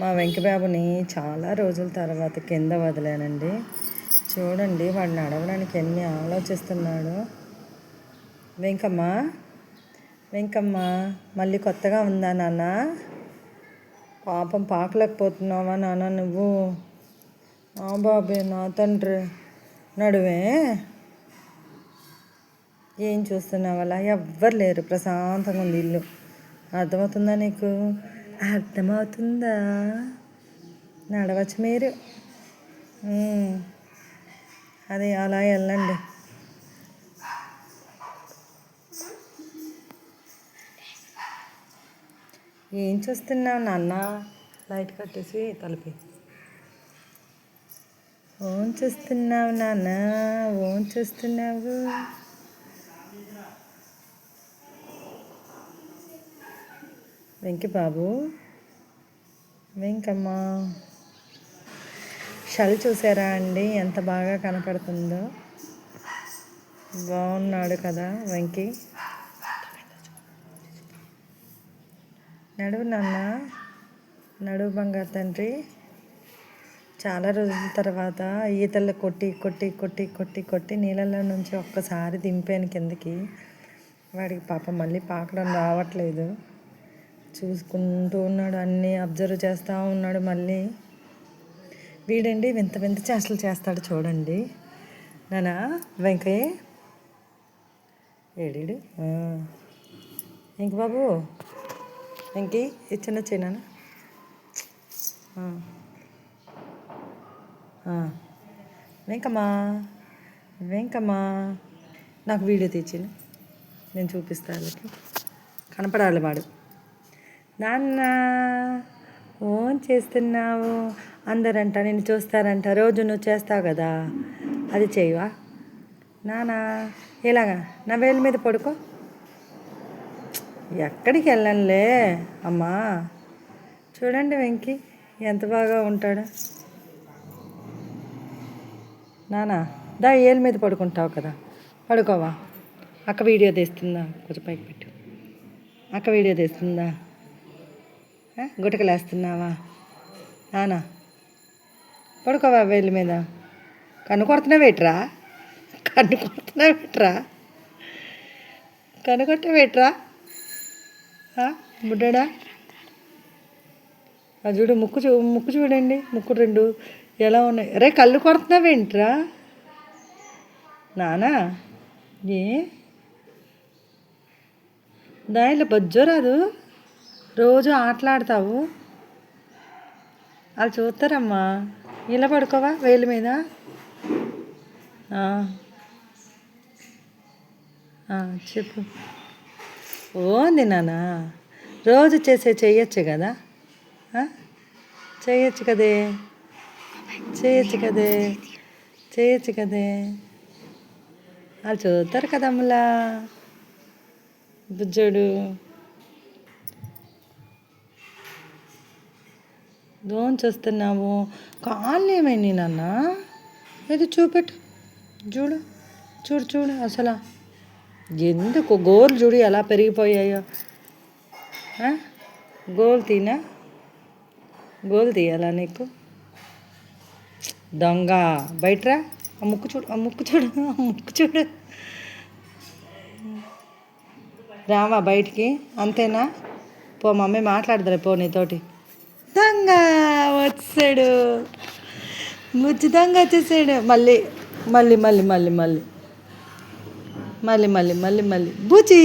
మా వెంకబాబుని చాలా రోజుల తర్వాత కింద వదిలానండి. చూడండి వాడు నడవడానికి ఎన్ని ఆలోచిస్తున్నాడు. వెంకమ్మ వెంకమ్మ మళ్ళీ కొత్తగా ఉందా నాన్న? పాపం పాకలేకపోతున్నావా నాన్న నువ్వు? బాబే నా తండ్రి నడువే. ఏం చూస్తున్నావు? అలా ఎవ్వరు లేరు, ప్రశాంతంగా ఉంది ఇల్లు. అర్థమవుతుందా నీకు? అర్థమవుతుందా? నడవచ్చు మీరు. అదే అలా వెళ్ళండి. ఏం చూస్తున్నావు నాన్న? లైట్ కట్టేసి తలిపి. ఓన్ చూస్తున్నావు నాన్న, ఓన్ చూస్తున్నావు. వెంకి బాబు, వెంకమ్మ షల్ చూసారా అండి ఎంత బాగా కనపడుతుందో? బాగున్నాడు కదా వెంకి. నడువు నాన్న, నడువు బంగారు తండ్రి. చాలా రోజుల తర్వాత ఈతలు కొట్టి కొట్టి కొట్టి కొట్టి కొట్టి నీళ్ళల్లో నుంచి ఒక్కసారి దింపాను కిందకి. వాడికి పాపం మళ్ళీ పాకడం రావట్లేదు. చూసుకుంటూ ఉన్నాడు, అన్నీ అబ్జర్వ్ చేస్తూ ఉన్నాడు. మళ్ళీ వీడండి వింత వింత చేష్టలు చేస్తాడు చూడండి. నానా వెంకయ్య ఏడీడు ఇంక బాబు వెంకీ ఇచ్చిన చిన్న వెంకమ్మా వెంకమ్మా నాకు వీడియో తెచ్చిన నేను చూపిస్తాను. వాళ్ళకి కనపడాలి వాడు. నాన్న ఓన్ చేస్తున్నావు అందరంట, నేను చూస్తారంట. రోజు నువ్వు చేస్తావు కదా, అది చేయవా నానా? ఇలాగా నా వేలు మీద పడుకో. ఎక్కడికి వెళ్ళనులే అమ్మా. చూడండి వెంకీ ఎంత బాగా ఉంటాడు. నానా దా ఏళ్ళ మీద పడుకుంటావు కదా, పడుకోవా? అక్క వీడియో తీస్తుందా? కొంచెం పైకి పెట్టు. అక్క వీడియో తీస్తుందా? గుటకలేస్తున్నావా నానా? పడుకోవా వేళ్ళ మీద. కన్ను కొడుతున్నావేట్రా? కన్ను కొడుతున్నావేట్రా? కన్ను కొట్టవేట్రా బుడ్డా? అది చూడు, ముక్కు చూడండి, ముక్కు రెండు ఎలా ఉన్నాయి. రే కళ్ళు కొడుతున్నావేంట్రా నానా? ఏ దానిలో బొజ్జో రాదు, రోజు ఆటలాడతావు. వాళ్ళు చూస్తారమ్మా. ఇలా పడుకోవా వేలు మీద. చెప్పు. ఓంది నాన్న, రోజు చేయొచ్చు కదా, చేయొచ్చు కదే, చేయొచ్చు కదే, చేయొచ్చు కదే. వాళ్ళు చూస్తారు కదమ్మలా బుజ్జోడు. దోన్ చూస్తున్నావు. కాళ్ళు ఏమైంది నాన్న? ఇది చూపెట్టు. చూడు చూడు చూడు అసలు ఎందుకు గోర్లు చూడు ఎలా పెరిగిపోయాయో. గోలు తీయాలా నీకు? దొంగ బయటరా. ఆ ముక్కు చూడు, ఆ ముక్కు చూడు, ఆ ముక్కు చూడు. రావా బయటికి? అంతేనా? పో, మమ్మీ మాట్లాడదులే పో నీతోటి. దొంగ వచ్చాడు, ముచ్చి దొంగ వచ్చేసాడు. మళ్ళీ మళ్ళీ మళ్ళీ మళ్ళీ మళ్ళీ మళ్ళీ మళ్ళీ మళ్ళీ మళ్ళీ బుచి.